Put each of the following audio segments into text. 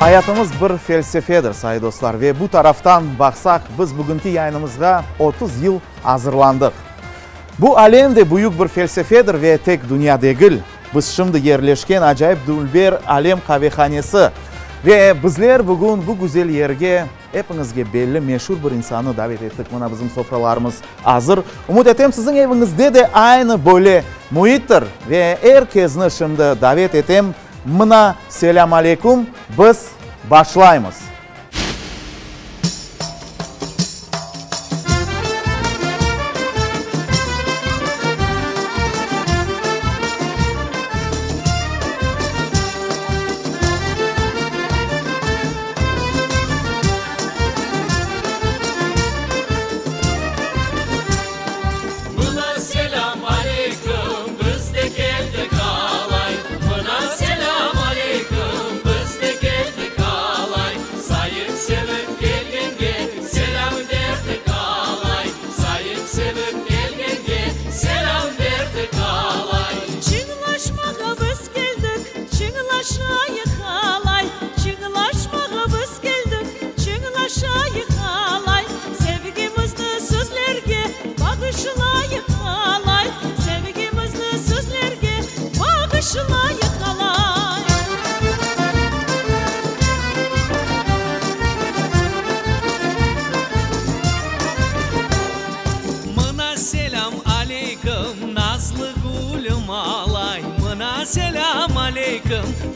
Hayatımız bir felsefedir sayın dostlar ve bu taraftan baksak biz bugünkü yayınımızga 30 yıl hazırlandık. Bu alemde büyük bir felsefedir ve tek dünya değil. Biz şimdi yerleşken acayip Dulber Alem kahvehanesi ve bizler bugün bu güzel yerge hepinizge belli meşhur bir insanı davet ettik. Buna bizim sofralarımız hazır. Umut etem sizin evinizde de aynı böyle muhittir ve herkesini şimdi davet etem. Mına selam aleyküm. Biz başlayımız.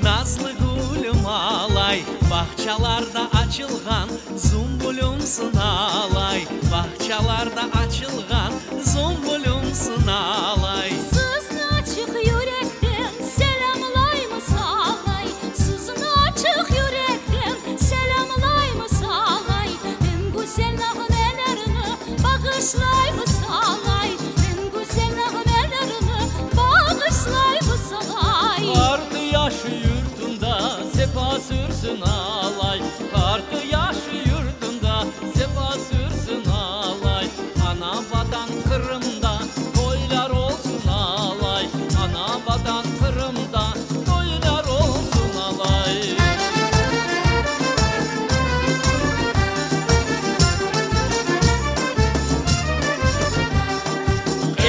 Nazlı gülüm alay, bahçalarda açılgan zumbulumsun alay, bahçalarda açılgan zumbulumsun alay. Sızını açık yürekten selamlaymış alay, sızını açık yürekten selamlaymış alay, en güzel nağmelerini bağışlaymış alay, en güzel nağmelerini bağışlaymış alay. Kartı yaşı yurtunda sefa sürsün alay, kartı yaşı yurtunda sefa sürsün alay. Ana vatan Kırım'da toylar olsun alay, ana vatan Kırım'da toylar olsun alay.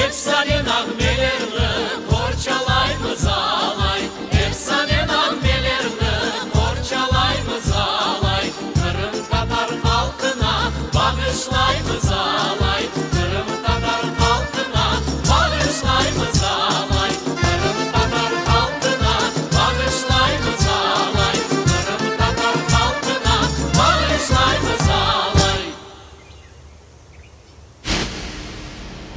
Efsane nağmelerini korçalayımız alay, efsane nağmelerini korçalayımız alay. Kırım Tatar halkına bağışlayımız alay, Kırım Tatar halkına bağışlayımız alay, Kırım Tatar halkına bağışlayımız alay, Kırım Tatar halkına bağışlayımız alay.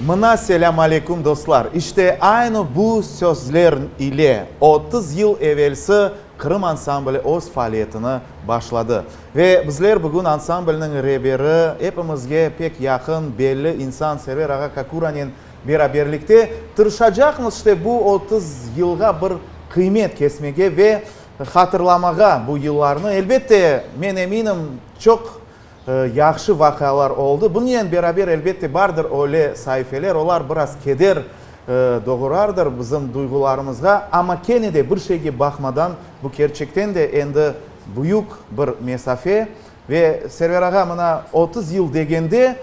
Mına selam aleyküm dostlar. İşte aynı bu sözler ile 30 yıl evvelsi Kırım ansambli öz faaliyetini başladı. Ve bizler bugün ansamblinin rehberi hepimizge pek yakın belli insan Server Ağa Kakuranen beraberlikte tırışacakmız işte bu 30 yılga bir kıymet kesmege ve hatırlamaga bu yıllarını. Elbette men eminim çok yaxşı vakalar oldu. Bununla beraber elbette vardır öyle sayfeler, olar biraz keder doğurardır bizim duygularımızga. Ama kene de bir şeyge bakmadan bu gerçekten de endi büyük bir mesafe ve Server Ağa mına 30 yıl degende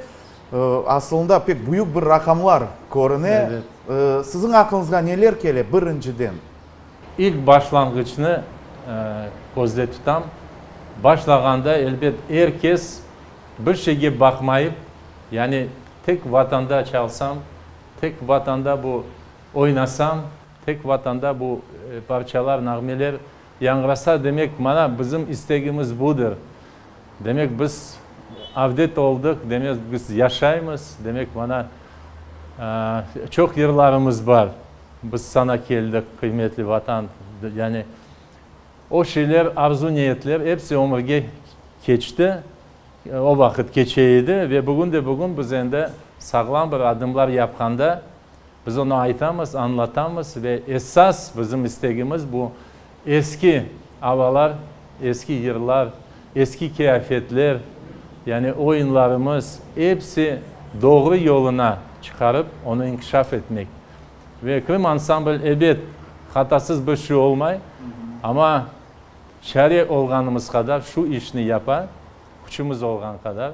aslında pek büyük bir rakamlar görüne. Evet. Sizin aklınızga neler kele birinciden? İlk başlangıçını gözde tutam. Başlaganda elbet herkes bir şeyge bakmayıp, yani tek vatanda çalsam, tek vatanda bu oynasam, tek vatanda bu parçalar, nağmeler yangrasa demek mana bizim istegimiz budur. Demek biz avdet olduk, demek biz yaşayımız, demek mana çok yıllarımız var. Biz sana geldik kıymetli vatan, yani o şeyler, arzu niyetler hepsi ömürge geçti. O vakit geçeydi ve bugün biz ende sağlam bir adımlar yapkanda biz onu aytamız, anlatamız ve esas bizim istegimiz bu eski havalar, eski yıllar, eski kıyafetler, yani oyunlarımız hepsi doğru yoluna çıkarıp onu inkişaf etmek. Ve Kırım Ensemble elbet hatasız bir şey olmay ama çare olganımız kadar şu işini yapar, gücümüz olgan kadar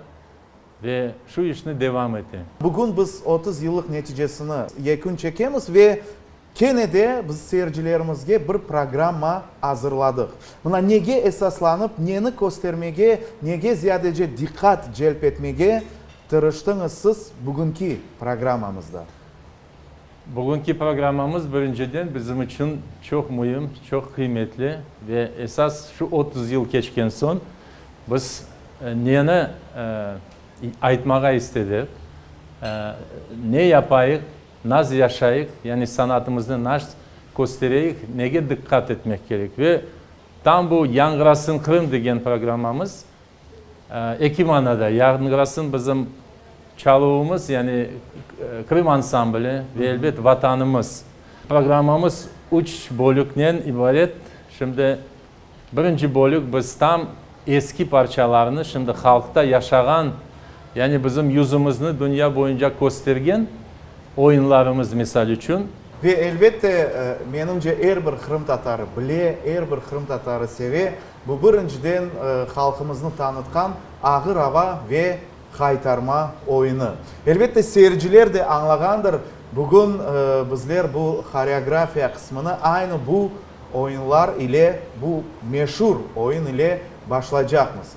ve şu işini devam edelim. Bugün biz 30 yıllık neticesini yakın çekemiz ve gene de biz seyircilerimizge bir programma hazırladık. Buna nege esaslanıp, neni göstermege, nege ziyadece dikkat celp etmege tırıştınız siz bugünkü programmamızda. Bugünkü programımız birinciden bizim için çok mühim, çok kıymetli ve esas şu 30 yıl geçken son biz neni aytmağa istedik, ne yapayık, nasıl yaşayık, yani sanatımızı nasıl göstereyik, neye dikkat etmek gerek ve tam bu Yangırasın Kırım degen programımız iki manada, Yangırasın bizim çalığımız yani Kırım ansambli ve elbet vatanımız. Programımız 3 bölükten ibaret. Şimdi birinci bölük biz tam eski parçalarını şimdi halkta yaşayan yani bizim yüzümüzü dünya boyunca göstergen oyunlarımız misal için. Ve elbette menimce her bir Kırım Tatarı bile, her bir Kırım Tatarı seve. Bu birinciden halkımızı tanıtkan ağır hava ve kaytarma oyunu. Elbette seyirciler de anlagandır. Bugün bizler bu koreografiya kısmını aynı bu oyunlar ile, bu meşhur oyun ile başlayacağımız.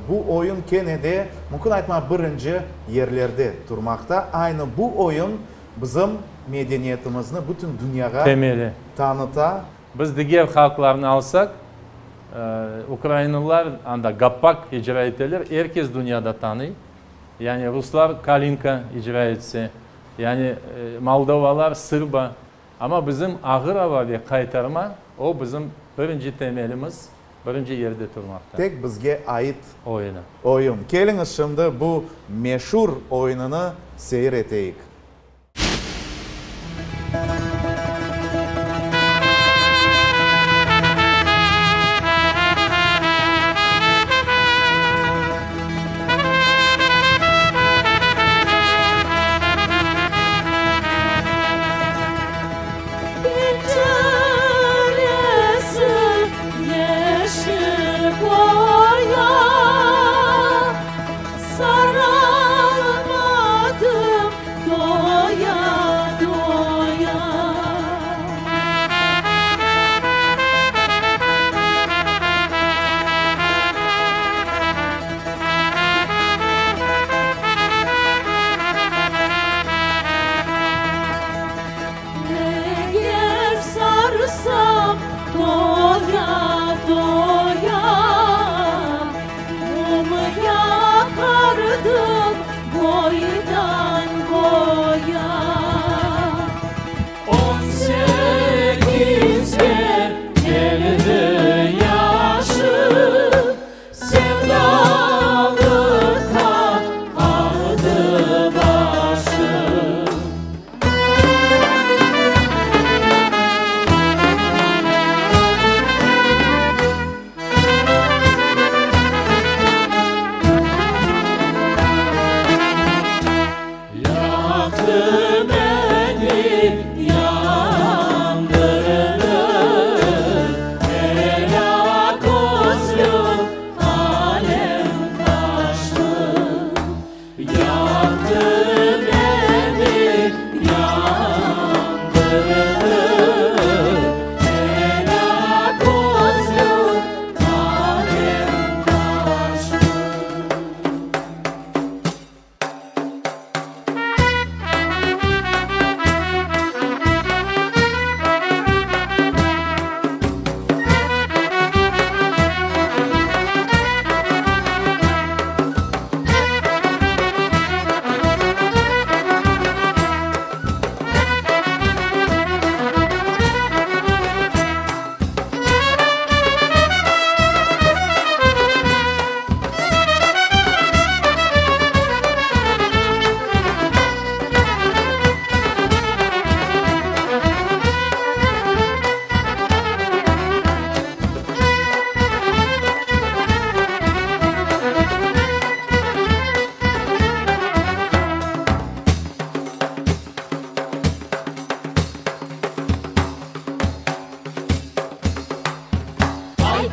Bu oyun gene de mümkün aytma birinci yerlerde durmakta. Aynı bu oyun bizim medeniyetimizni bütün dünyaya Temeli. tanıta. Biz diğer halklarını alsak, Ukraynalılar anda gappak icra ederler, herkes dünyada tanıyor. Yani Ruslar kalinka icra etse, yani Moldovalar sırba. Ama bizim ağır hava ve kaytarma, o bizim birinci temelimiz, birinci yerde durmakta. Tek bizge ait Oyunu. Geliniz şimdi bu meşhur oyununu seyreteyik. Sarılmadım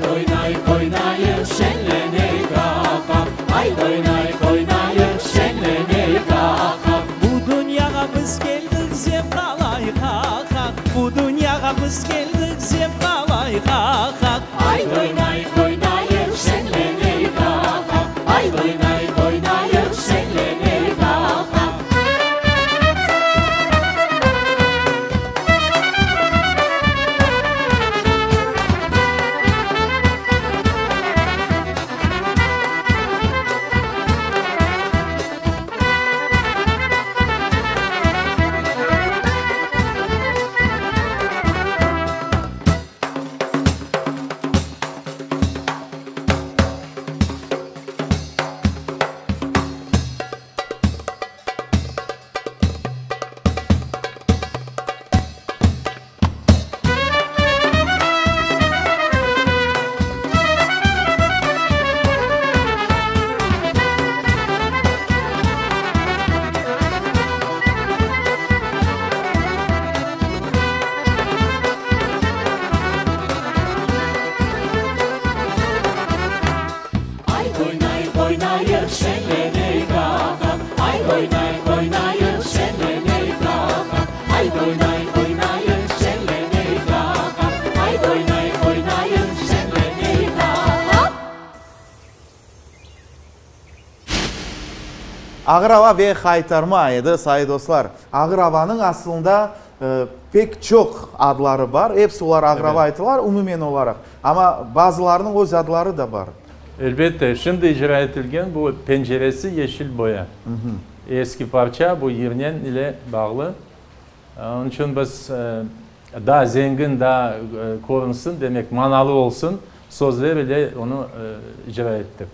oynayıp oynayıp şenleneyik ağam. Haydi oynayıp oynayıp şenleneyik ağam. Bu dünyaya biz geldik zevk alayık ağam. Bu dünyaya biz geldik zevk alayık ağam. Haydi oynayıp oynayıp şenleneyik ağam. Haydi oynayıp oynayıp şenleneyik ağam. Haydi oynayıp oynayıp şenleneyik ağam. Haydi oynayıp oynayıp şenleneyik ağam. Haydi oynayıp oynayıp şenleneyik ağam. Haydi oynayıp oynayıp şenleneyik ağam. Ağırava ve kaytarma edi sayı dostlar. Ağıravanın aslında pek çok adları var. Hepsi onlar ağırava aytılar umumen olarak. Ama bazılarının öz adları da var. Elbette şimdi icra edilgen bu penceresi yeşil boya. Eski parça bu yernen ile bağlı. Onun için biz daha zengin, daha korunsın demek manalı olsun sözler ile onu icra ettik.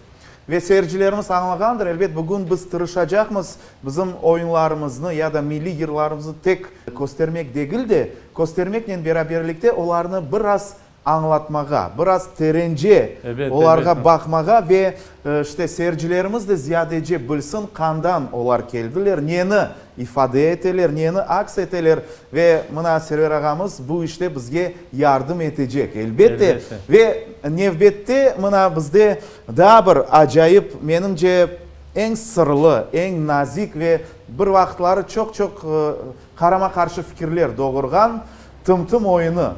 Ve seyircilerimiz anlagandır. Elbet bugün biz tırışacakmız bizim oyunlarımızı ya da milli yırlarımızı tek göstermek değil de göstermekle beraberlikte onlarını biraz anlatmağa, biraz terence Evet, onlarga evet. bakmağa ve işte seyircilerimiz de ziyadece bilsin kandan onlar geldiler, neni ifade eteler, neni aks eteler ve mına Server ağamız bu işte bizge yardım edecek elbette. Elbette. Ve nevbette mına bizde daha bir acayip menimce en sırlı, en nazik ve bir vaxtları çok karama karşı fikirler doğurgan tım oyunu.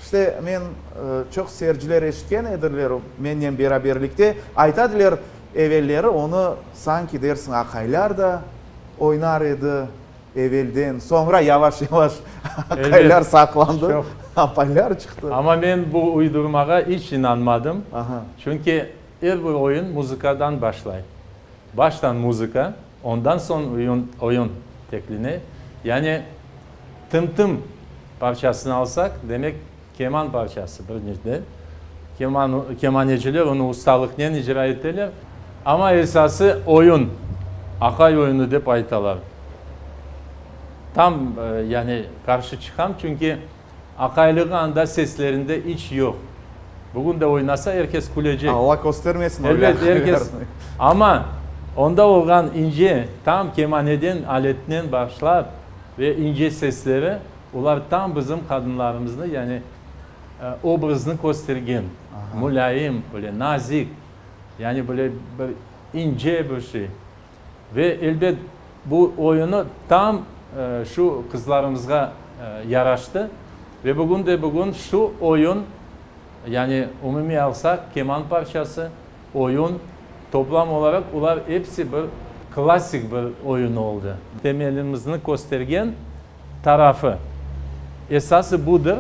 İşte men çok seyirciler eşitken edirler menle beraberlikte aytadılar evvelleri onu sanki dersin akaylar da oynar edi evvelden sonra yavaş akaylar saklandı Çok. apaylar çıktı. Ama ben bu uydurmağa hiç inanmadım. Aha. Çünkü her bir oyun muzikadan başlayır. Baştan muzika, ondan sonra oyun tekline. Yani tım parçasını alsak demek keman parçası birincide. Kemaneciler onu ustalıkla icra ettiler. Ama esası oyun. Akay oyunu dep aytalar. Tam yani karşı çıkam çünkü akaylığı anda seslerinde hiç yok. Bugün de oynasa herkes kulecek. Allah göstermesin öyle Evet herkes. akaylarını. Ama onda olan ince tam kemaneden aletten başlar ve ince sesleri onlar tam bizim kadınlarımızda yani obrazını göstergen. Mülayim, böyle nazik. Yani böyle ince bir şey. Ve elbet bu oyunu tam şu kızlarımıza yaraştı. Ve bugün şu oyun yani umumi alsak keman parçası, oyun toplam olarak onlar hepsi bir klasik bir oyun oldu. Temelimizni göstergen tarafı. Esası budur.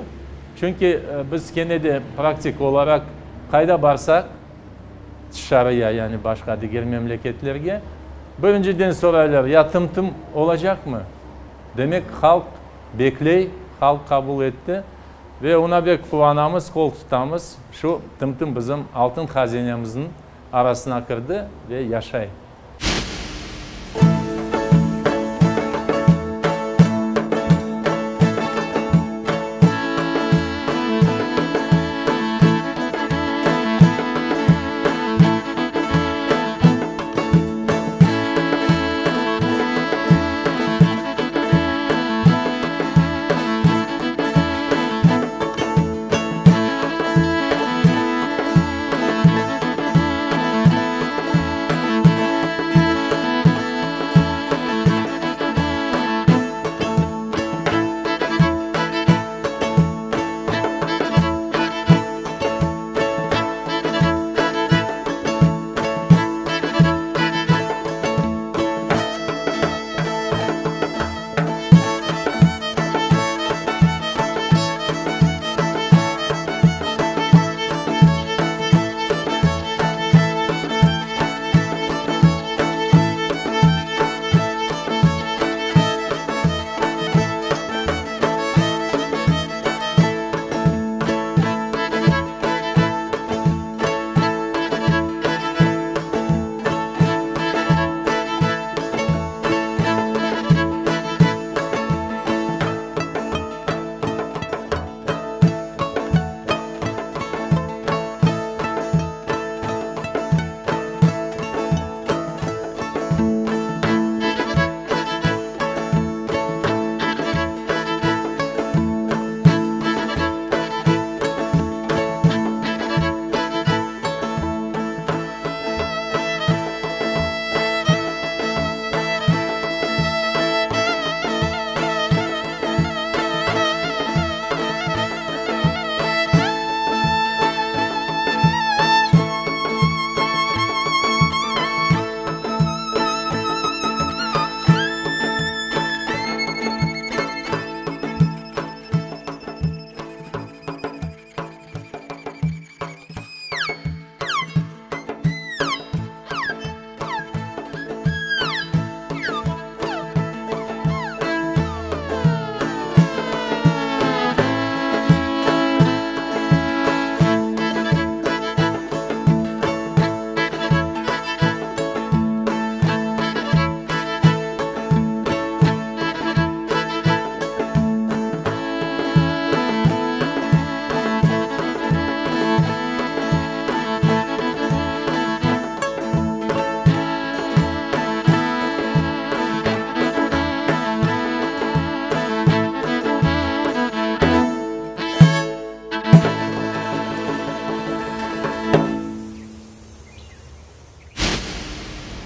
Çünkü biz gene de praktik olarak kayda barsak dışarıya yani başka diğer memleketlerge birinciden sorarlar ya tım olacak mı? Demek halk bekley, halk kabul etti ve ona bir kulağımız, kol tutamız şu tım bizim altın hazinemizin arasına kırdı ve yaşay.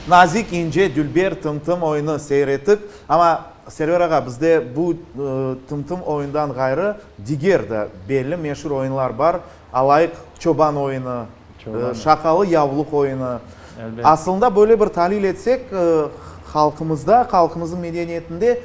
nazik ince Dülber tım-tım oyunu seyrettik. Ama Server ağa bizde bu tım-tım oyundan gayrı diğer de belli meşhur oyunlar var. Alayık çoban oyunu, şakalı yavluk oyunu. Elbette. Aslında böyle bir tahlil etsek halkımızda, halkımızın medeniyetinde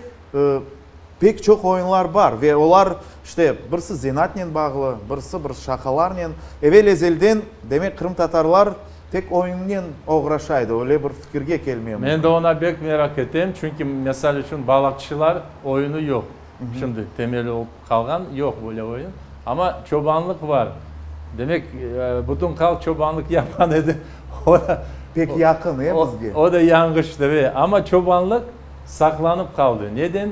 pek çok oyunlar var ve onlar işte birisi zenatla bağlı, birisi bir şakalarla. Evvel ezelden demek Kırım Tatarlar tek oyunla uğraşaydı. Öyle bir fikirge gelmiyor. Ben de ona pek merak ettim çünkü mesela için balıkçılar oyunu yok. Şimdi temeli olup kalgan yok böyle oyun. Ama çobanlık var. Demek bütün halk çobanlık yapan dedi. O da Pek yakın ya bizge. o da yanlış tabii. Ama çobanlık saklanıp kaldı. Neden?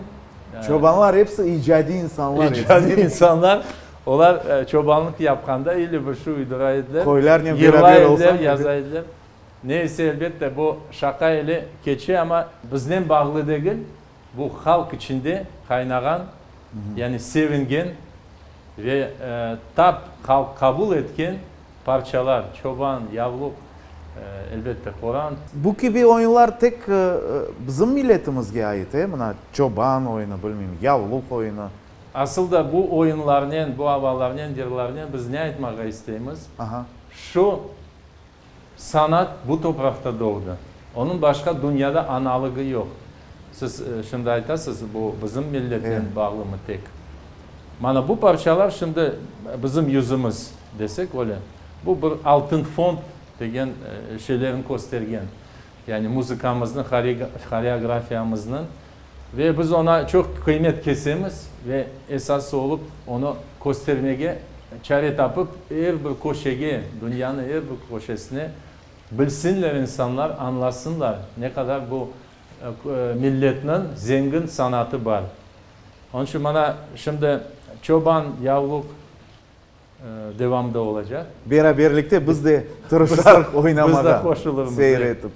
Çobanlar hepsi icadi insanlar. İcadi insanlar onlar çobanlık yapkanda ili bir şu uyduraydılar. Koylarla Yırla beraber ediler, olsa. yazaydılar. Neyse elbette bu şaka ile keçi ama bizden bağlı değil. Bu halk içinde kaynagan yani sevingen ve tap halk kabul etken parçalar, çoban, yavluk, elbette Kur'an. Bu gibi oyunlar tek bizim milletimizge ait. Buna çoban oyunu, bilmiyorum, yavluk oyunu. Aslında bu oyunlarla, bu havalarla, dirlarla biz ne etmeye isteyimiz? Aha. Şu sanat bu toprakta doğdu. Onun başka dünyada analığı yok. Siz şimdi aytasınız bu bizim milletten Evet. bağlı mı tek? Mana bu parçalar şimdi bizim yüzümüz desek öyle. Bu bir altın font degen şeylerin göstergen. Yani müzikamızın, koreografiyamızın ve biz ona çok kıymet kesemiz ve esası olup onu göstermeye çare tapıp her bir köşege, dünyanın her bir köşesine bilsinler insanlar, anlasınlar ne kadar bu milletin zengin sanatı var. Onun için bana şimdi çoban, yavluk devamda olacak. Beraberlikte biz de tırışarak oynamada. Biz de koşuluruz. Seyretip.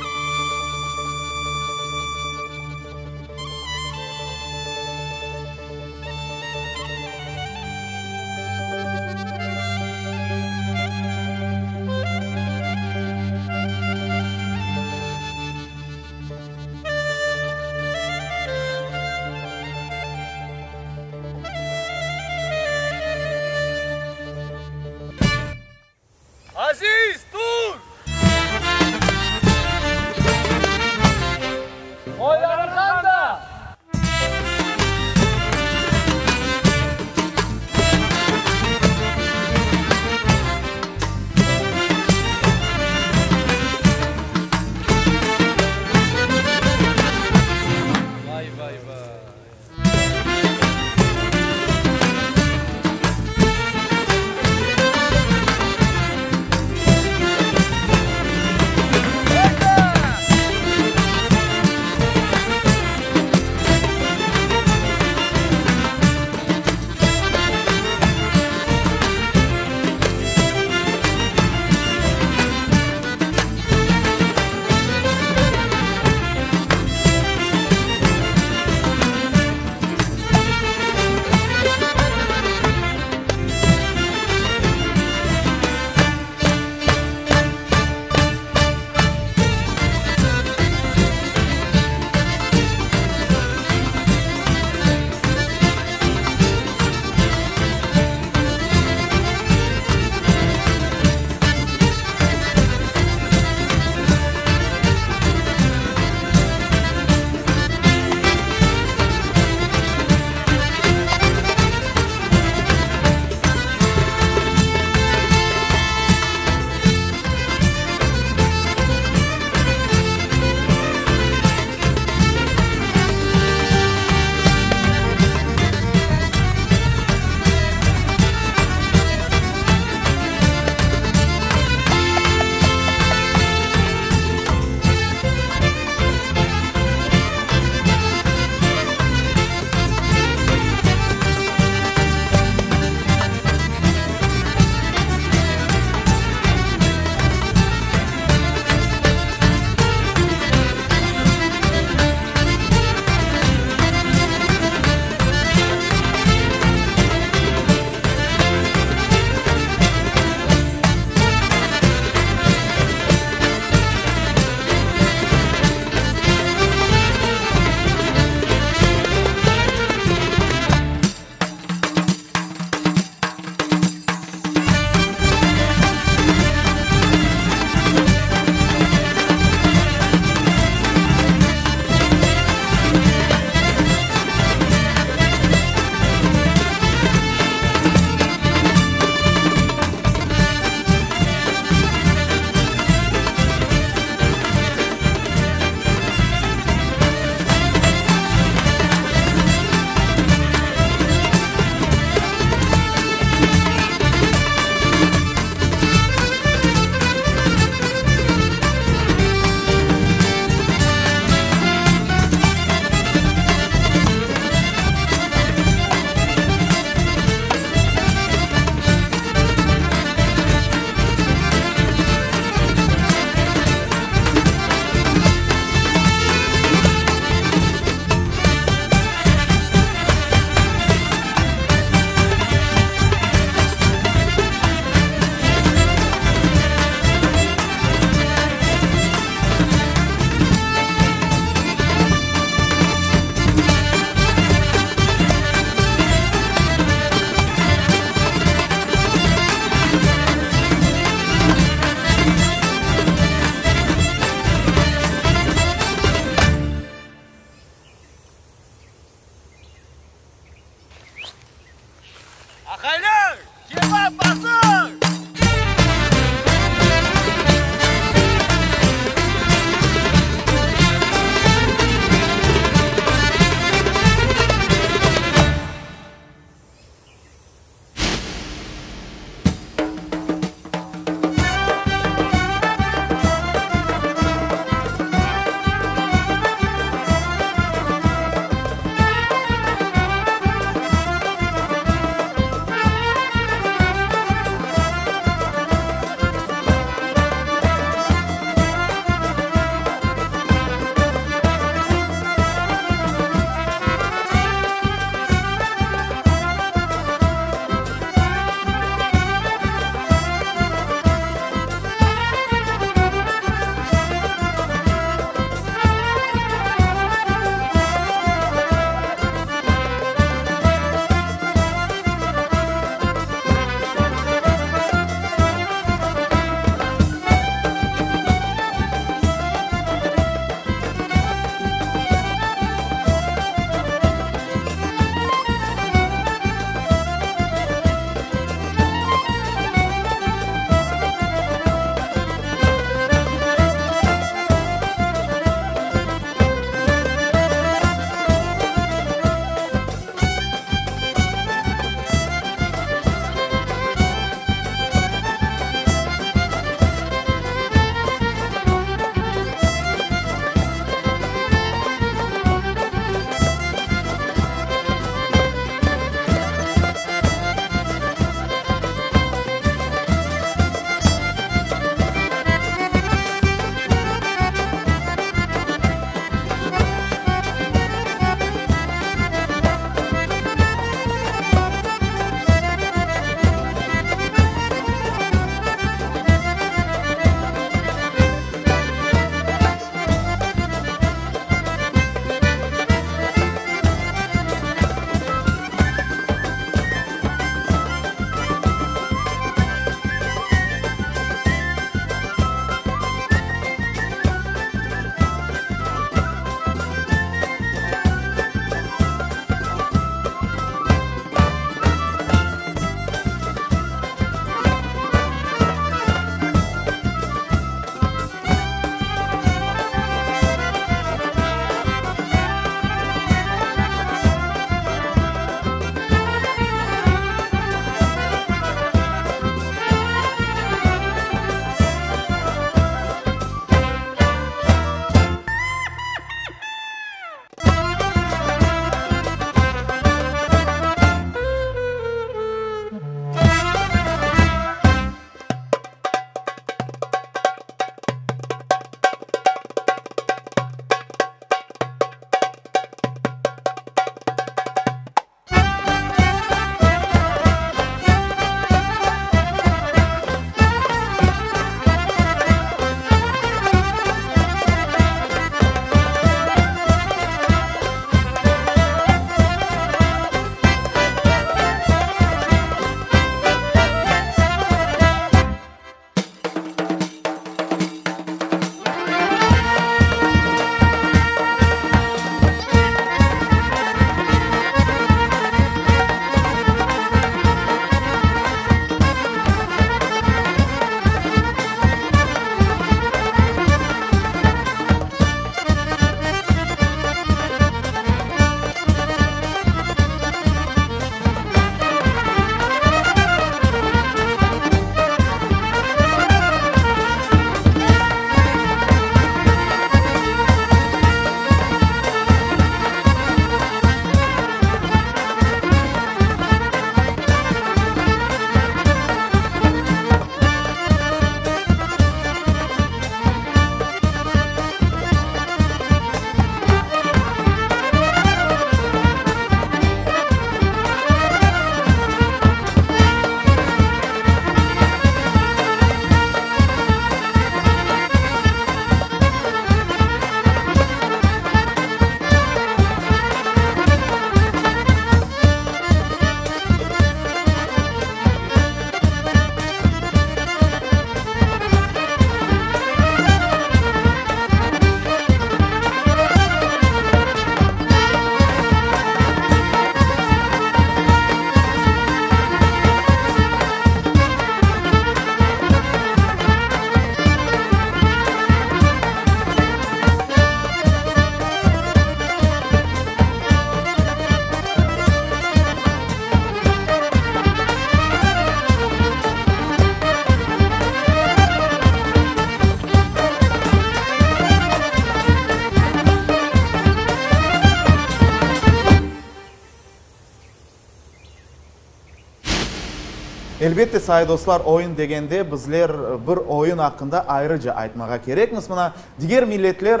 Elbette say dostlar, oyun degende bizler bir oyun hakkında ayrıca aytmaga kerekmiz. Mına diğer milletler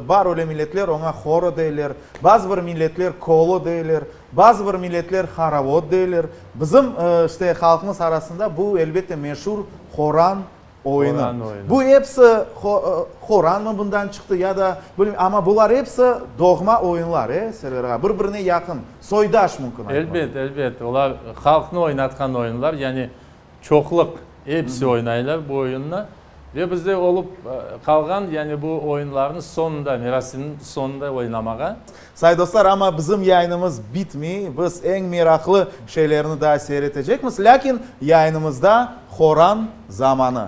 bar öyle milletler ona horo deyler. Bazı bir milletler kolo deyler. Bazı bir milletler haravod deyler. Bizim işte halkımız arasında bu elbette meşhur horan oyunu. Horan oyunu. Bu hepsi horan mı bundan çıktı ya da ama bunlar hepsi dogma oyunlar, Server birbirine yakın, soydaş mümkün. Elbet. Olar halkını oynatkan oyunlar. Yani çokluk hepsi oynayırlar bu oyunla. Ve bizde olup kalgan yani bu oyunların sonunda, mirasının sonunda oynamağa. Say dostlar, ama bizim yayınımız bitmiyor. Biz en meraklı şeylerini daha seyredecekmiz. Lakin yayınımızda horan zamanı.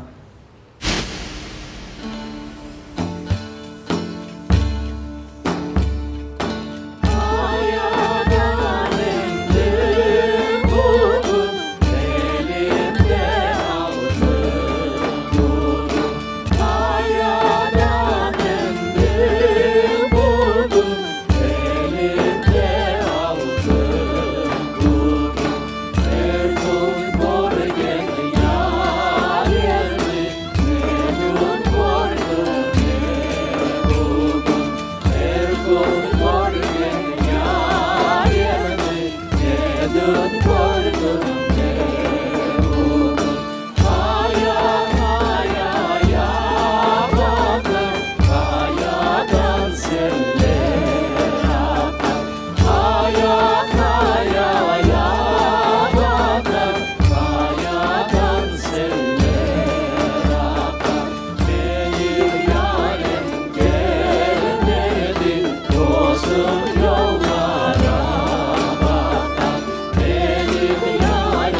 Yollara bakar, benim yarim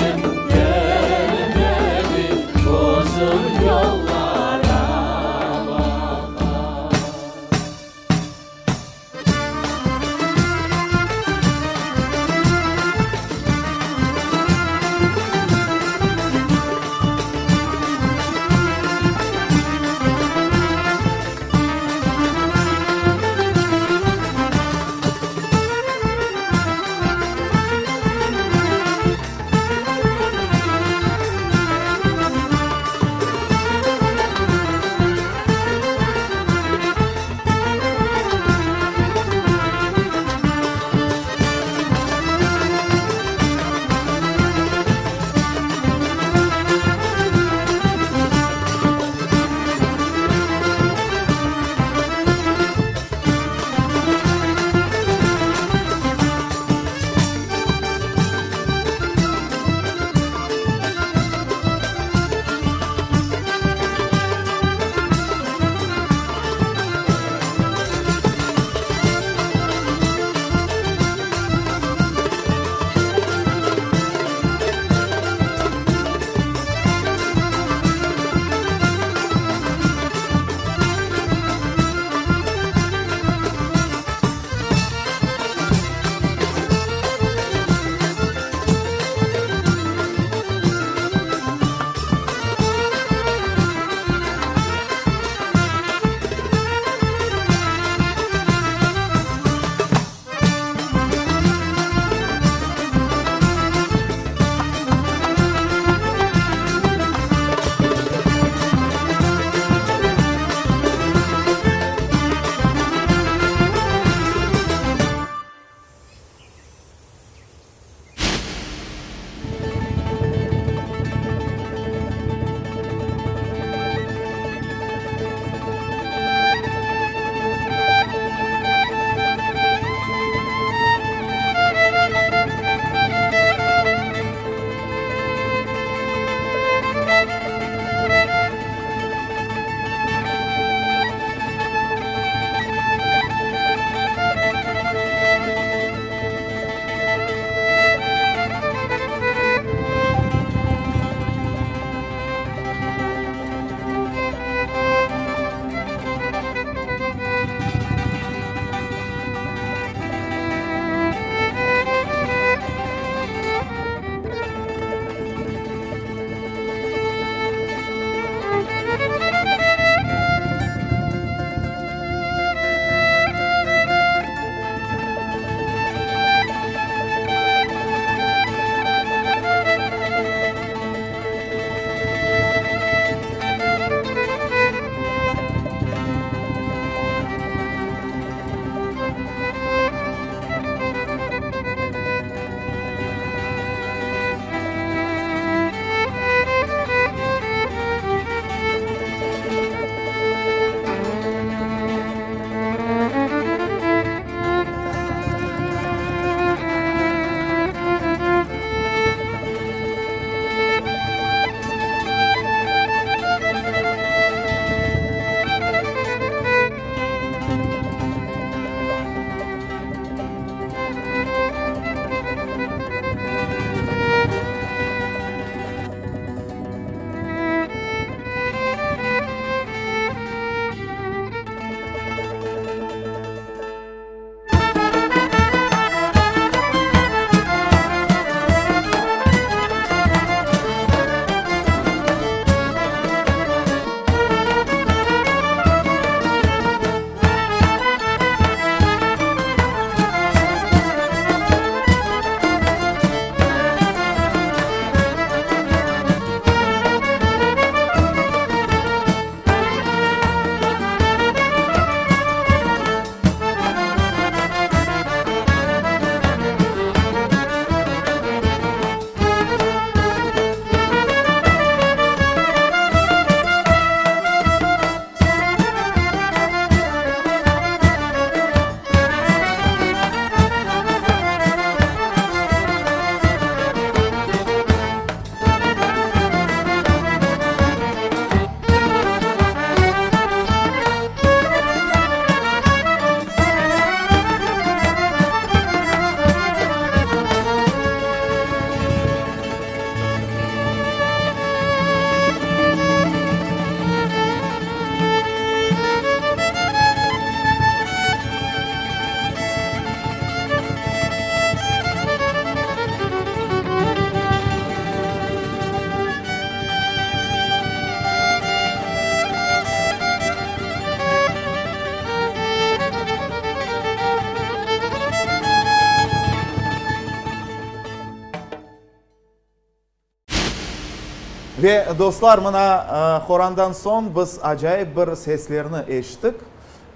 Ve dostlar, mana xorandan son biz acayip bir seslerini eşittik.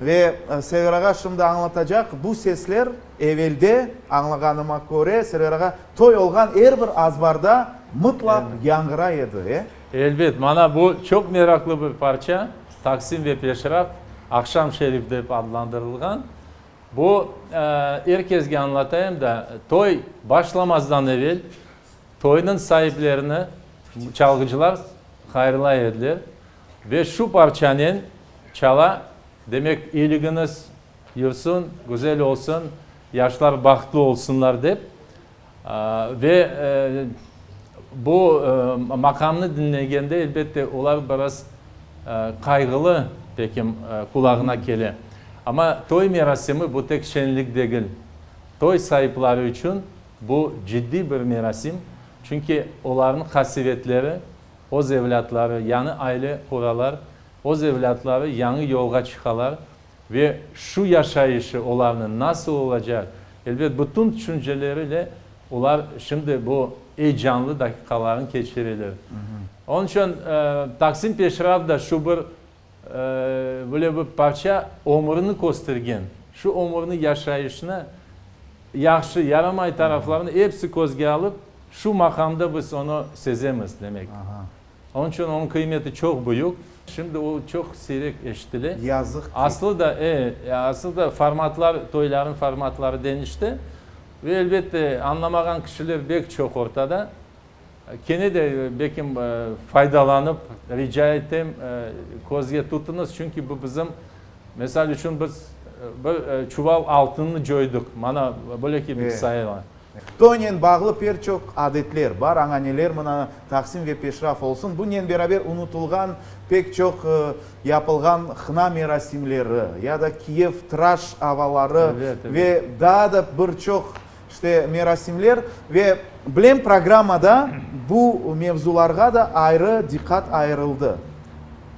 Ve Serveraga şimdi anlatacak bu sesler evvelde anlaganıma göre Serveraga toy olgan her bir azbarda mutlak yangıraydı. Elbet, mana bu çok meraklı bir parça. Taksim ve Peşraf, Akşam Şerif deb adlandırılgan. Bu herkesge anlatayım da toy başlamazdan evvel toyun sahiplerini çalgıcılar hayırla edilir. Ve şu parçanın çala demek iyiliğiniz yursun, güzel olsun, yaşlar bahtlı olsunlar deyip ve bu makamını dinleyende elbette onlar biraz kaygılı pekim kulağına geliyor. Ama toy merasimi bu tek şenlik değil. Toy sahipleri için bu ciddi bir merasim. Çünkü onların hasivetleri, o evlatları, yani aile kurarlar, o evlatları yanı yolga çıkarlar ve şu yaşayışı onların nasıl olacak? Elbette bütün düşünceleriyle onlar şimdi bu heyecanlı dakikaların geçirilir. Onun için Taksim Peşraf da şu bir böyle bir parça ömrünü göstergen. Şu ömrünü yaşayışına yaxşı, yaramay taraflarını hepsi gözge alıp şu makamda biz onu sezemiz demek. Onun için onun kıymeti çok büyük. Şimdi o çok seyrek eşitili. Yazık ki. Aslında formatlar, toyların formatları değişti. Ve elbette anlamayan kişiler pek çok ortada. Kene de belki faydalanıp rica ettim gözge tutunuz. Çünkü bu bizim mesela için biz bir çuval altını joyduk. Mana böyle ki bir sayılar. Toyla bağlı pek çok adetler var. Anneler mana Taksim ve Peşraf olsun. Bununla beraber unutulgan pek çok yapılgan hına merasimleri ya da Kiev tıraş havaları ve daha da birçok işte merasimler ve bilem programada bu mevzularga da ayrı dikkat ayrıldı.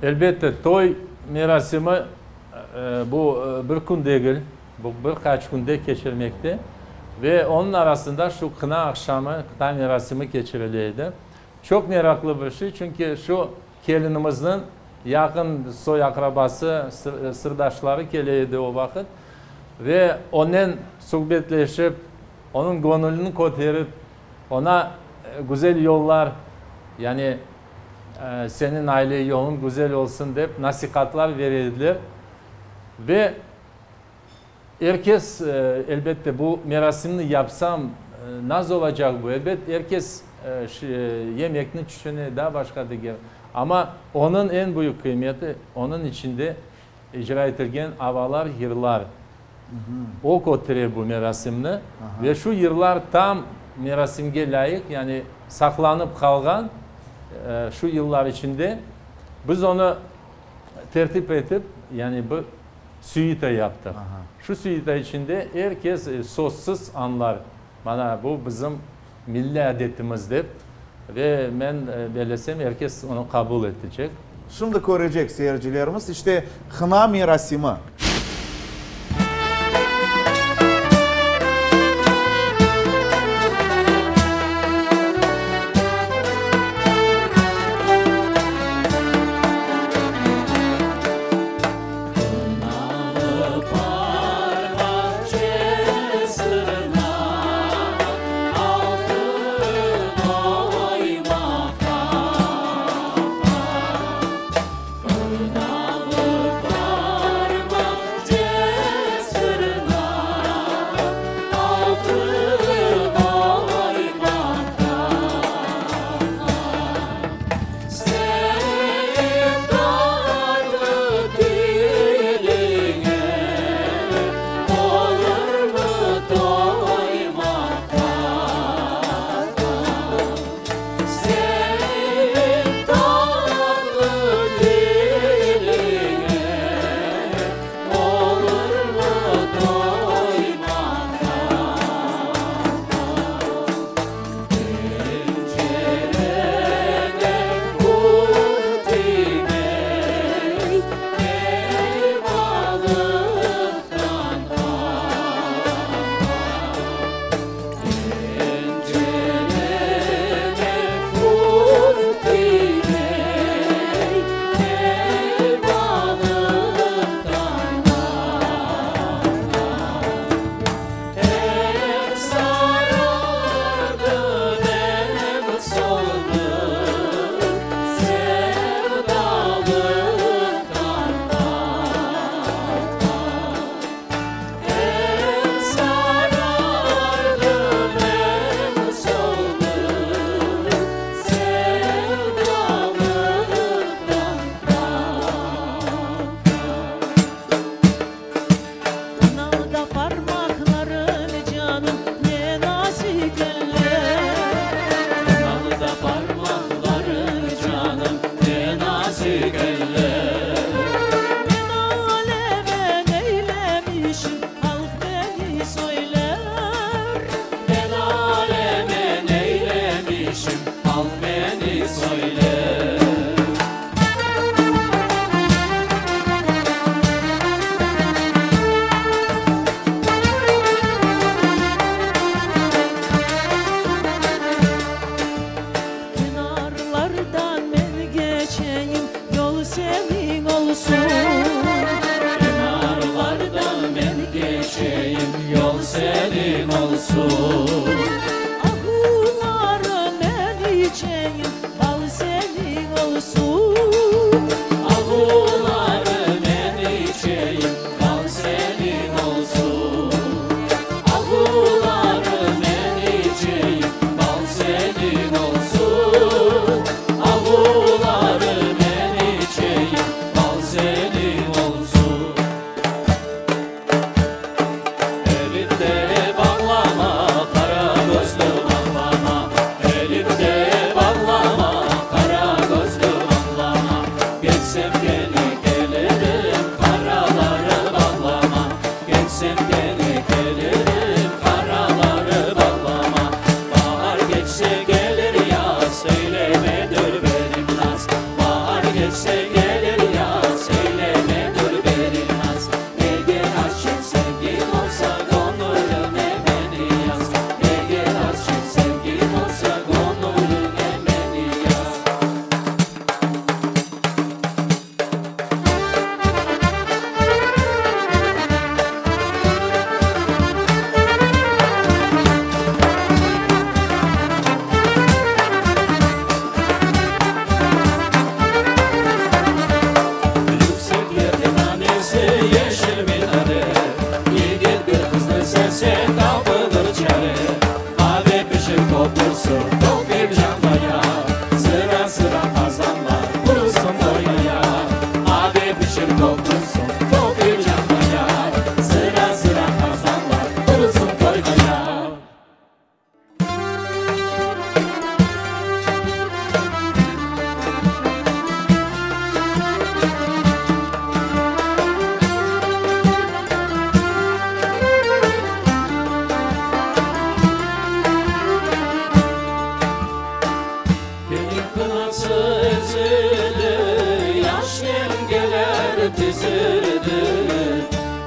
Elbette toy merasimi bu bir gün değil, bu birkaç günde geçirmekte. Ve onun arasında şu kına akşamı, kına merasimi geçiriliydi. Çok meraklı bir şey çünkü şu gelinimizin yakın soy akrabası, sırdaşları geliydi o vakit. Ve onun sohbetleşip, onun gönlünü kotarıp, ona güzel yollar, yani senin aile yolun güzel olsun deyip nasihatler verildiler. Ve herkes elbette bu merasimini yapsam nasıl olacak bu? Elbette herkes yemekini düşünüyor, daha başka değil. Ama onun en büyük kıymeti, onun içinde icra edilgen havalar, yıllar. O götürüyor bu merasimini. Ve şu yıllar tam merasimge layık, yani saklanıp kalgan şu yıllar içinde biz onu tertip edip yani bu suite yaptık. Şu suite içinde herkes sözsüz anlar. Bana bu bizim milli adetimizdir ve ben belesem herkes onu kabul edecek. Şimdi görecek seyircilerimiz işte hına merasimi. işim, al beni söyle. Kenarlardan ben geçeyim, yol senin olsun. Kenarlardan ben geçeyim, yol senin olsun. Ahıları ben içeyim, bal senin olsun. Ahuları ben içeyim, bal senin olsun. Ahuları ben içeyim, bal senin olsun. Ahuları ben içeyim, bal senin olsun. Elinde bağlama, kara gözlü bağlama. Elinde bağlama, kara gözlü bağlama. Geçsem gene gelirim, karaları bağlama. Geçsem gene gelirim, karaları bağlama. Bahar geçse gelir yaz, eylemedir benim naz. Bahar geçse gelir yaz, eylemedir benim naz. Eğer aşık sevgin olsa gönlüne beni yaz. Eğer aşık sevgin olsa gönlüne beni yaz. Yüksek yerde tanesi yeşil minare. Yiğit bir kızın sesi kapılır çare. Kahve pişir kopursun doktor canlaya. Sıra sıra kazanlar kurusun doyaya. Kahve pişir kopursun doktor canlaya. Sıra sıra kazanlar kurusun doyaya. Gelin kınası ezildi, yaş yengeler dizildi.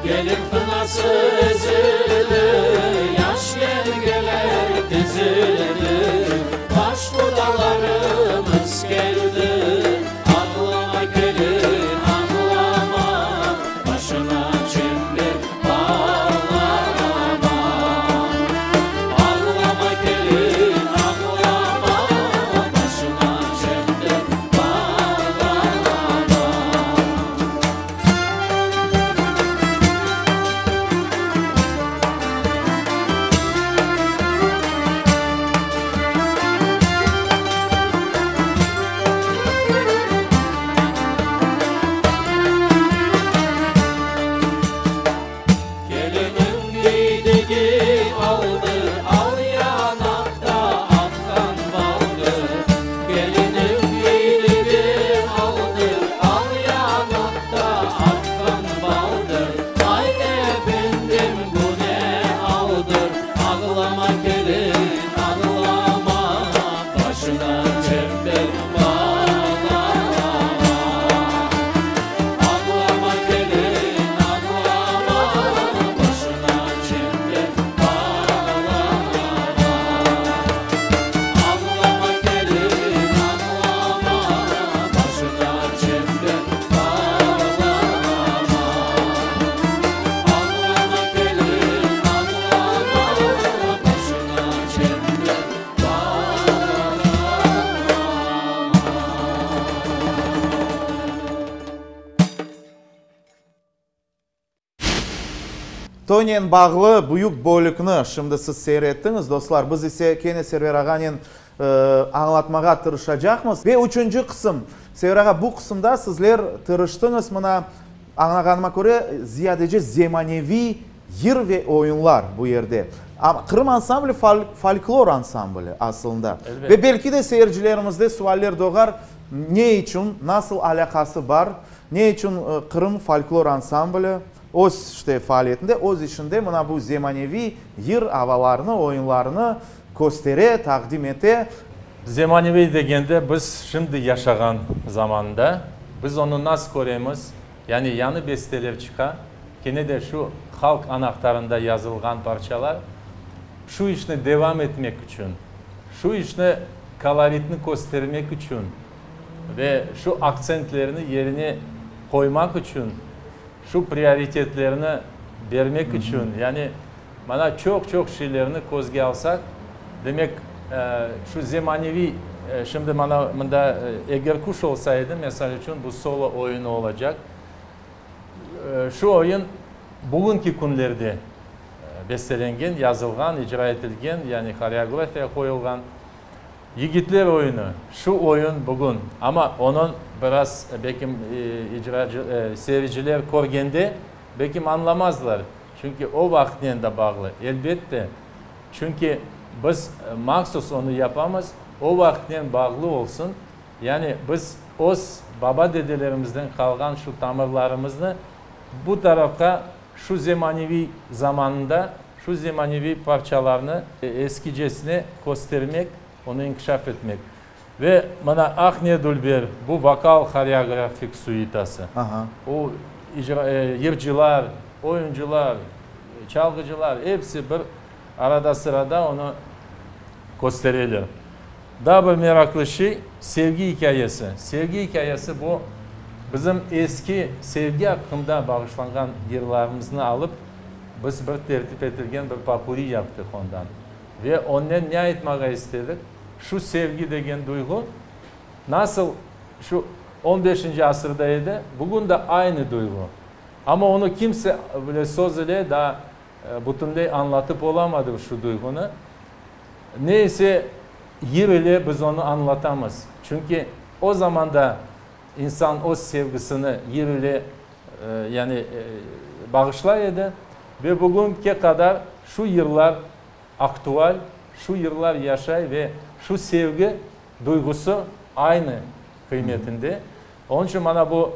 Gelin kınası ezildi, yaş yengeler dizildi. Baş budalarımız geldi, ağlama gelin ağlama. Başına çember bağlama. Ağlama gelin ağlama, başına çember bağlama. Gelinin giydiği aldı, al yanakta akkan baldı. Gelinin giydiği aldı, al yanakta akkan baldı. Ay efendim bu ne aldır, ağlama gelin ağlama. Başına çember bağlama. Ağlama gelin ağlama, başına çember bağlama. Ağlama gelin ağlama, başına çember bağlama. Ağlama gelin ağlama, başına çember Tonen bağlı büyük bölükünü şimdi siz seyrettiniz dostlar. Biz ise Kene Server Ağa'nın anlatmağa tırışacakmız. Ve üçüncü kısım. Server Ağa bu kısımda sizler tırıştınız. Mına anlaganyma göre ziyadece zemanevi yer ve oyunlar bu yerde. Ama Kırım ansambli folklor ansambli aslında. Elbette. Ve belki de seyircilerimizde sualler doğar. Ne için, nasıl alakası var? Ne için Kırım folklor ansambli? Öz işte faaliyetinde, öz işinde buna bu zemanevi yer havalarını, oyunlarını göstere, takdim ete. Zamonaviy deganda biz şimdi yaşagan zamanda biz onu nasıl koyuyoruz? Yani yanı besteler çıkar. Gene de şu halk anahtarında yazılgan parçalar şu işine devam etmek için, şu işine koloritini göstermek için ve şu akcentlerini yerine koymak için, şu prioritetlerini vermek için, yani bana çok şeylerini kozga alsak, demek şu zamonaviy, şimdi bana eğer kuş olsaydı mesela için bu solo oyunu olacak. Şu oyun bugünkü günlerde bestelengen, yazılgan, icra edilgen, yani koreografiya koyulgan yigitler oyunu. Şu oyun bugün ama onun biraz belki seyirciler görgende belki anlamazlar. Çünkü o vaktinden de bağlı. Elbette. Çünkü biz maksus onu yapamaz. O vaktinden bağlı olsun. Yani biz baba dedelerimizden kalgan şu tamirlarımızı bu tarafa şu zamonaviy zamanında şu zamonaviy parçalarını eskicesine göstermek, onu inkişaf etmek. Ve bana Ahne Dulber bu vokal koreografik suitası. O yırcılar, oyuncular, çalgıcılar hepsi bir arada sırada onu gösteriyorlar. Daha bir meraklı şey sevgi hikayesi. Sevgi hikayesi bu bizim eski sevgi hakkında bağışlanan yıllarımızın alıp biz bir tertip edilgen bir papuri yaptık ondan. Ve ondan ne etmeye istedik? Şu sevgi degen duygu nasıl şu 15. asırdaydı, bugün de aynı duygu. Ama onu kimse böyle söz ile daha bütünlüğü anlatıp olamadı şu duygunu. Neyse yer ile biz onu anlatamaz. Çünkü o zaman da insan o sevgisini yer ile yani bağışlaydı ve bugünkü kadar şu yıllar aktual, şu yıllar yaşay ve şu sevgi duygusu aynı kıymetinde. Onun için bana bu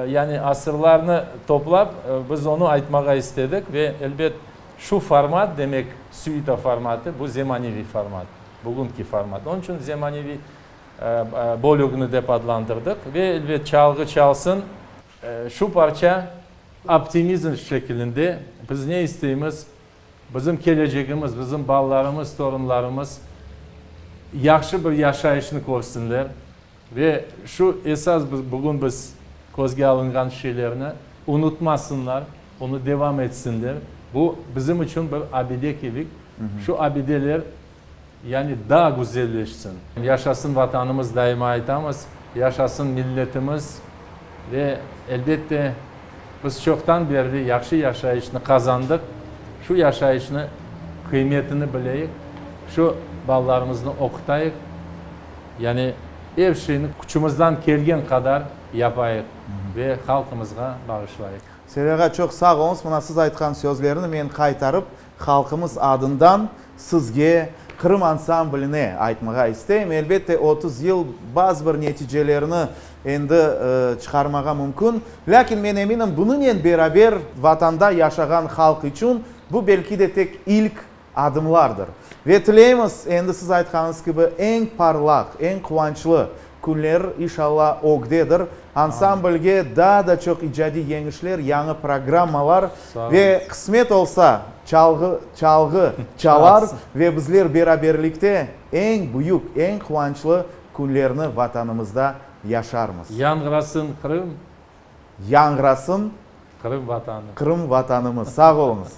yani asırlarını toplap biz onu aytmaya istedik ve elbet şu format demek suite formatı bu zamonaviy format, bugünkü format. Onun için zamonaviy bölüğünü dep adlandırdık ve elbet çalgı çalsın. Şu parça optimizm şeklinde biz ne isteğimiz? Bizim geleceğimiz, bizim ballarımız, torunlarımız yaxşı bir yaşayışını görsünler ve şu esas bugün biz gözge alıngan şeylerini unutmasınlar, onu devam etsinler. Bu bizim için bir abide gibi. Şu abideler yani daha güzelleşsin. Yaşasın vatanımız daima aytamız, yaşasın milletimiz ve elbette biz çoktan beri yaxşı yaşayışını kazandık. Şu yaşayışını, kıymetini bileyik, şu ballarımızı okutayık. Yani her şeyini küçümüzden kelgen kadar yapayık ve halkımızga bağışlayık. Serega çok sağ olun. Mına siz aytkan sözlerini men kaytarıp halkımız adından sizge Kırım ansambline aytmaga isteyim. Elbette 30 yıl bazı bir neticelerini endi çıkarmaga mümkün. Lakin men eminim bununla beraber vatanda yaşagan halk için bu belki de tek ilk adımlardır. Ve tileyimiz endi siz aytkanınız gibi en parlak, en kuvvançlı günler inşallah ogdedir. Ansamblge daha da çok icadi yenilikler, yeni programmalar ve kısmet olsa çalgı çalar ve bizler beraberlikte en büyük, en kuvvançlı günlerini vatanımızda yaşarmız. Yangırasın Kırım, Yangırasın Kırım vatanı. Kırım vatanımız. Sağ olunuz.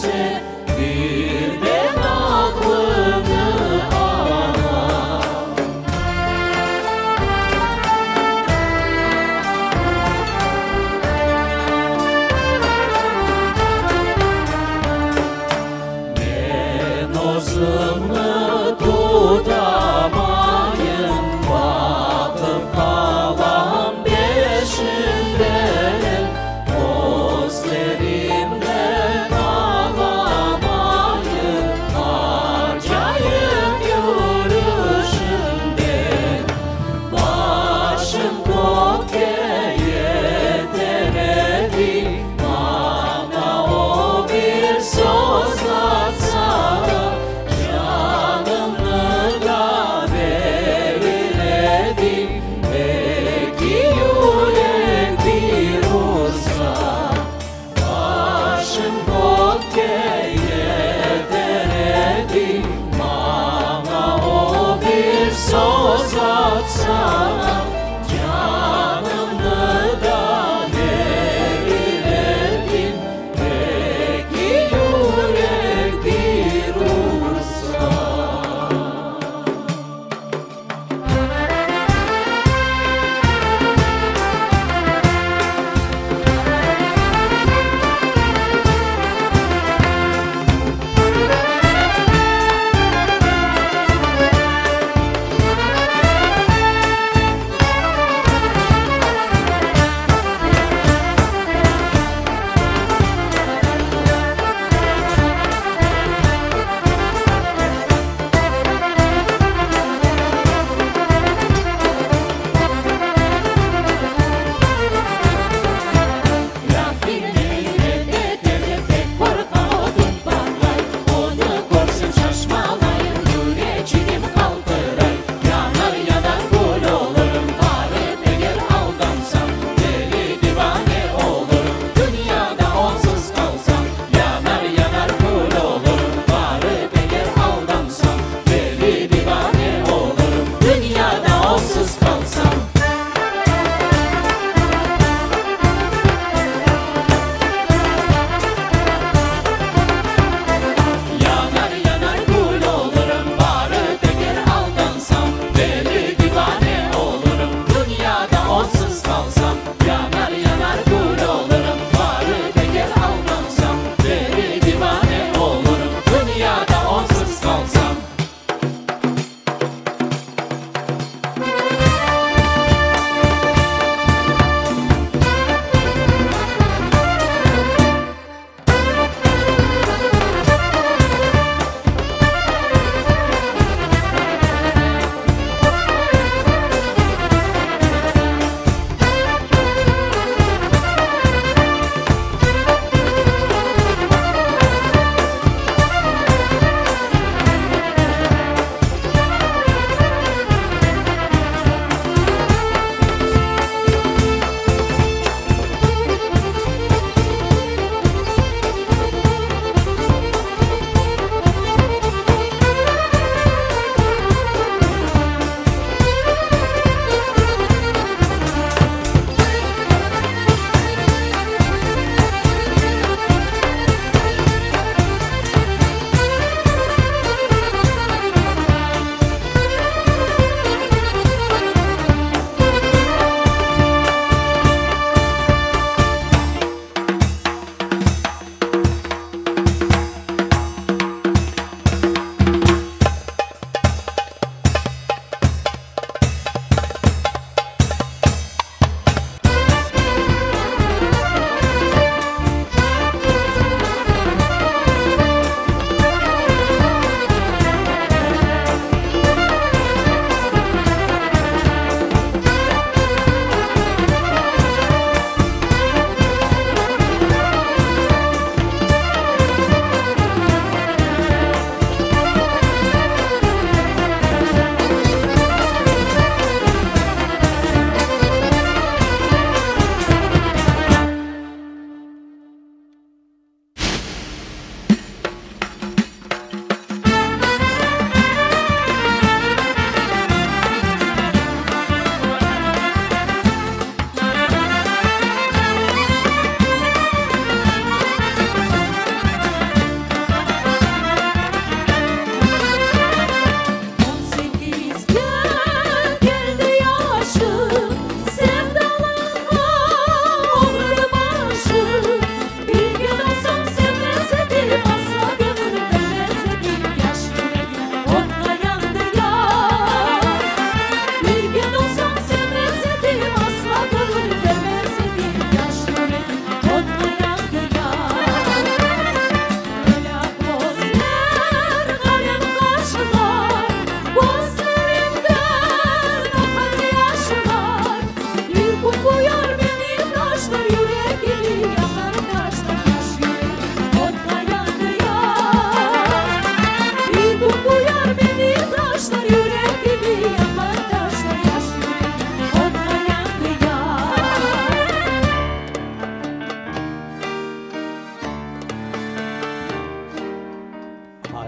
gelse birden aklını alar. Ben özümü tutamayım, bakıp kalan peşinden, gözlerimden ağlar.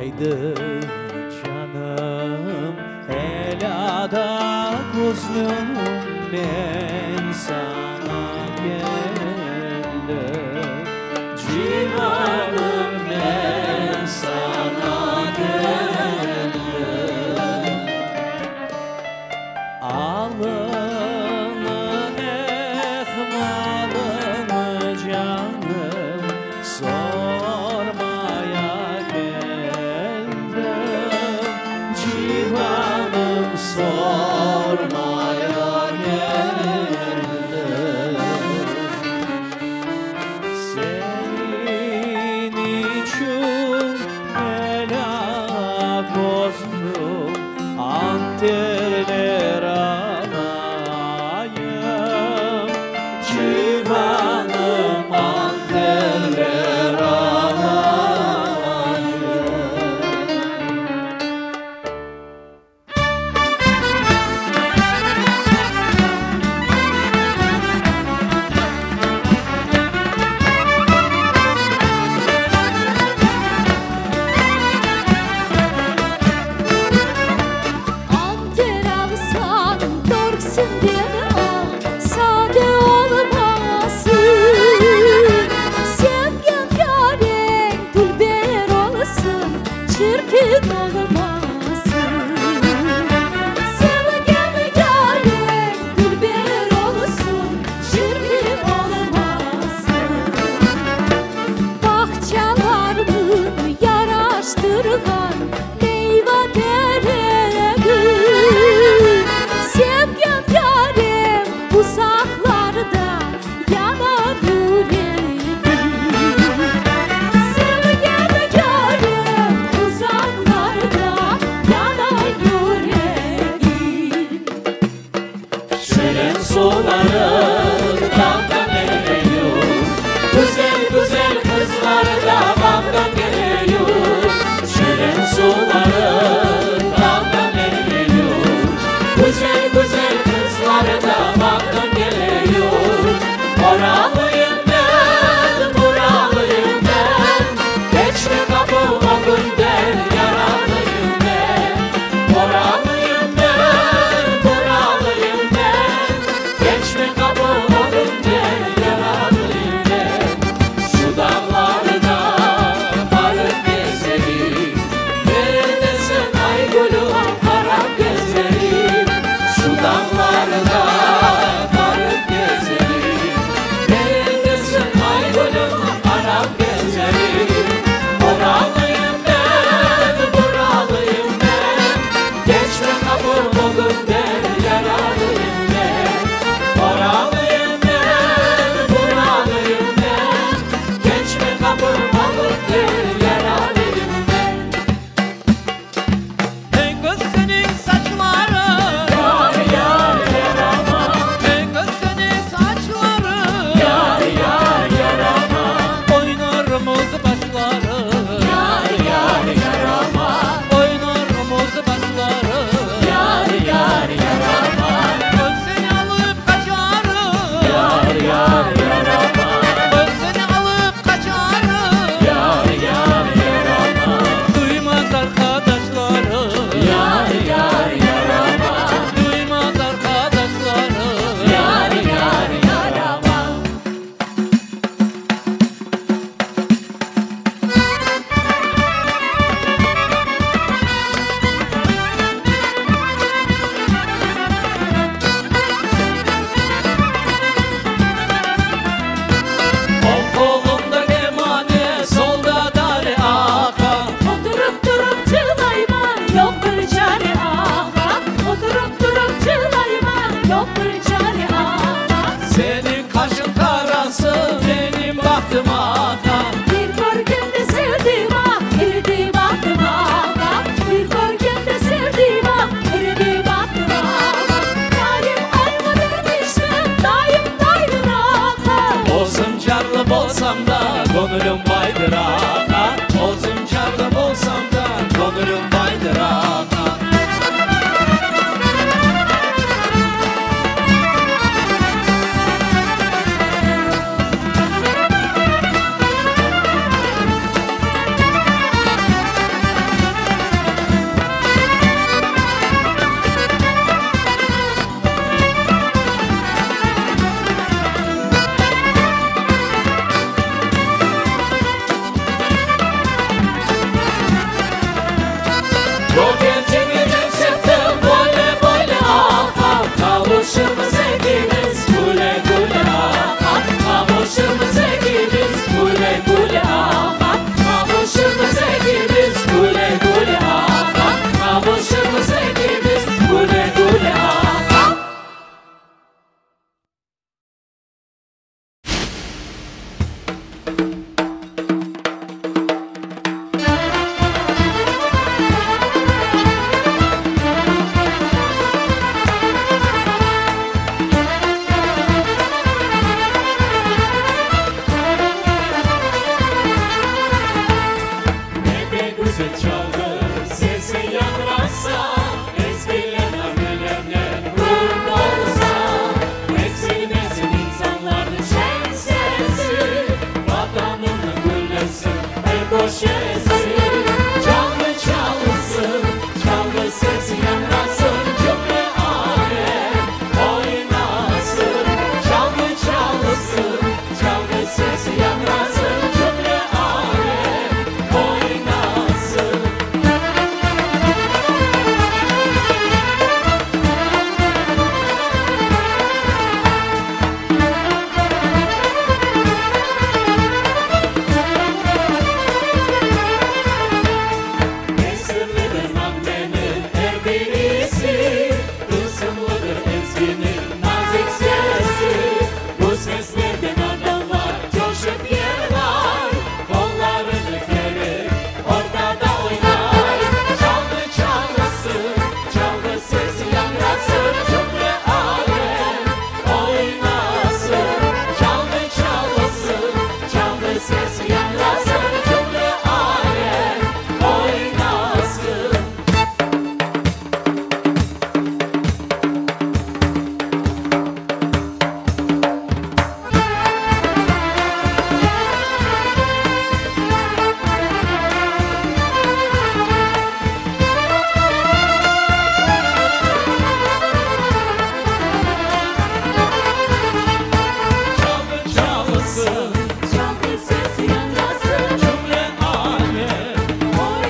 Haydi canım elada kuzum ben sana geldim civanım ben sana geldim alını ehmalını canım sormaya geldim civanım sormaya geldim senin için helak olsun anterler anayım civanım anterler anayım Anter alsan dorksun deme sade olmasın sevgen yaren dilber olsun çirkin olmasın sevgen yaren dilber olsun çirkin olmasın bahçelarını yaraştırgan meyve deregim sevgen yarem uzaklarda yanar yüreğim sevgen yarem uzaklarda yanar yüreğim Şölen sularından geliyor Güzel güzel kızlar da baktan geliyor Şölen sularından geliyor Güzel güzel kızlar da baktan geliyor Oralıyım ben, buralıyım ben Geçme kapıma günden yaralıyım ben Oralıyım ben, buralıyım ben Geçme kapıma günden yaralıyım ben Şu dağlarda varıp gezerim Neredesin ay gülüm harap gezerim Şu dağlarda varıp gezerim Neredesin ay gülüm harap gezerim Oralıyım ben, buralıyım ben Geçme kapıma günden yaralıyım ben Oralıyım ben, buralıyım ben Geçme kapıma günden yaralıyım ben Ey kız senin saçların Yar yar yarama Ey kız senin saçların Yar yar yarama Oynar muz başları Yar yar yarama Oynar muz başları Yar yar yarama Kız seni alıp kaçarım Yar yar yarama Kız seni alıp kaçarım Yar yar yarama Duymaz arkadaşları Yar yar yarama Duymaz arkadaşları Yar yar yarama müzik çaldı sesi yanrasa eskilerden bilenler ruhunda olsa eksilmesin insanların şen sesi vatanının güllesin her köşesi çalgı çalsın çalgı sesi yanrasın cümle alem oynasın çalgı çalsın çalgı sesi yanrasın cümle alem oynasın. Esirlidir nağmenin her birisi, ısımlıdır ezginin nazik sesi. Bu seslerden adamlar coşup yerler, kollarını gerip ortada oynar. Çalgı çalsın, çalgı sesi yanrasın, cümle alem oynasın. Çalgı çalsın, çalgı sesi yanrasın, cümle alem oynasın. Çalgı çalsın, Çalgı sesi yanrasın, cümle alem oynasın.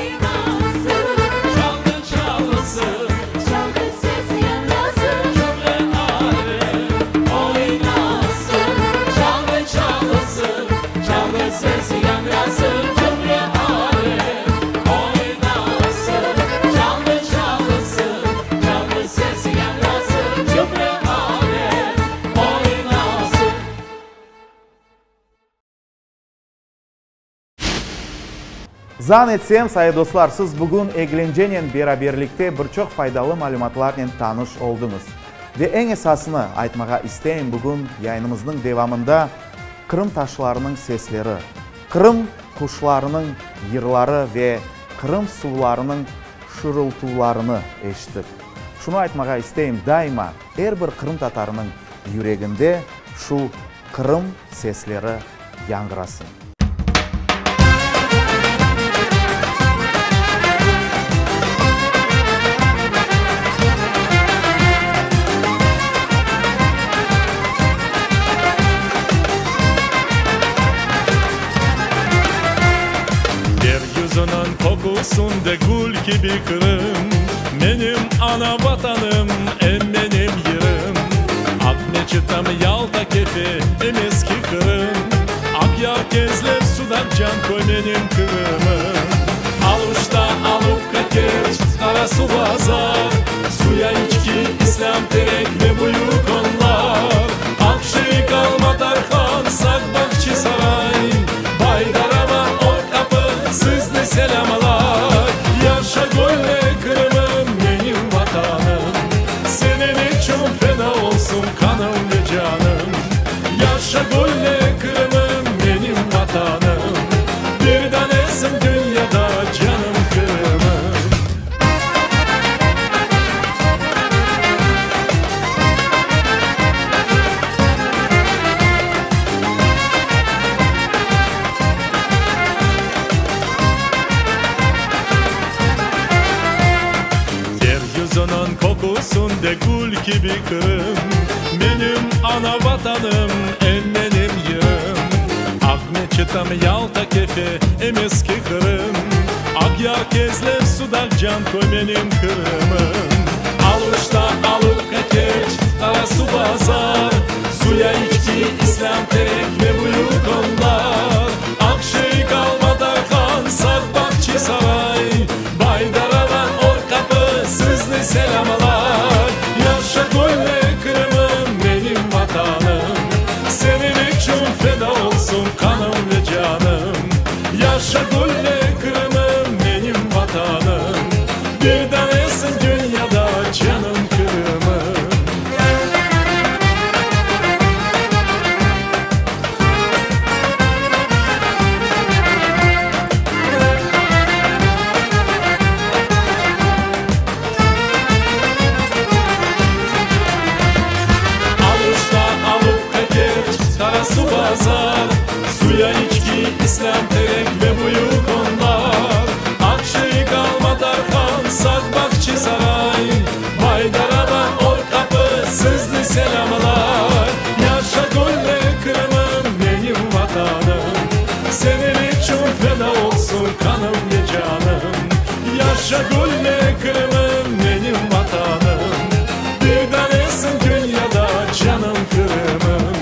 çalgı çalsın, Çalgı sesi yanrasın, cümle alem oynasın. Çalgı çalsın, çalgı sesi yanrasın, cümle alem oynasın. Çalgı çalsın, çalgı sesi yanrasın, cümle alem oynasın. Zannetsem sayı dostlar, siz bugün eğlenceyle beraberlikte birçok faydalı malumatlarla tanış oldunuz. Ve en esasını aytmağa isteyin, bugün yayınımızın devamında Kırım taşlarının sesleri, Kırım kuşlarının yırları ve Kırım sularının şırıltılarını eşittik. Şunu aytmağa isteyin, daima her bir Kırım tatarının yüreğinde şu Kırım sesleri yangırasın. Yeryüzünün kokusunda gül gibi Kırım, benim ana vatanım, benim yerim. Ak çıtam Yalta kefi, eski Kırım, ak yelkezler sudan can koy benim Kırım'ım. Aluçta alıp kakeç, kara su bazar, suya içki, İslam terek ve buyuk onlar. Akşehir kalma Tarkan, Sakbakçı saray, Baydarama o kapı, sizde selamlar. Yaşa golle Kırım'ım, benim vatanım, senin için feda olsun kanım ve canım. Yaşa golle Kırım'ım, benim vatanım, bir tanesin dünyada canım Kırım'ım. Yeryüzünün kokusunda gül gibi Kırım, benim ana vatanım, benim yerim. Ak çıtam Yalta kefi, eski Kırım, ak yelkezler sudan can koy benim Kırım'ım. Aluçta alıp kakeç, kara su bazar, suya içki, İslam terek ve buyuk onlar. Akşehir kalma Tarkan, Sakbakçı saray, Baydarama or kapı, sizde selamlar. Yaşa golle Kırım'ım, benim vatanım, senin için feda olsun kanım ve canım. Yaşa golle Kırım'ım, benim vatanım, bir tanesin dünyada canım Kırım'ım. Paşa Gülle Kırım'ım benim vatanım, bir tanesin dünyada canım Kırım'ım.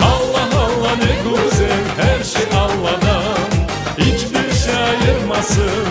Allah Allah ne güzel, her şey Allah'dan, hiçbir şey ayırmasın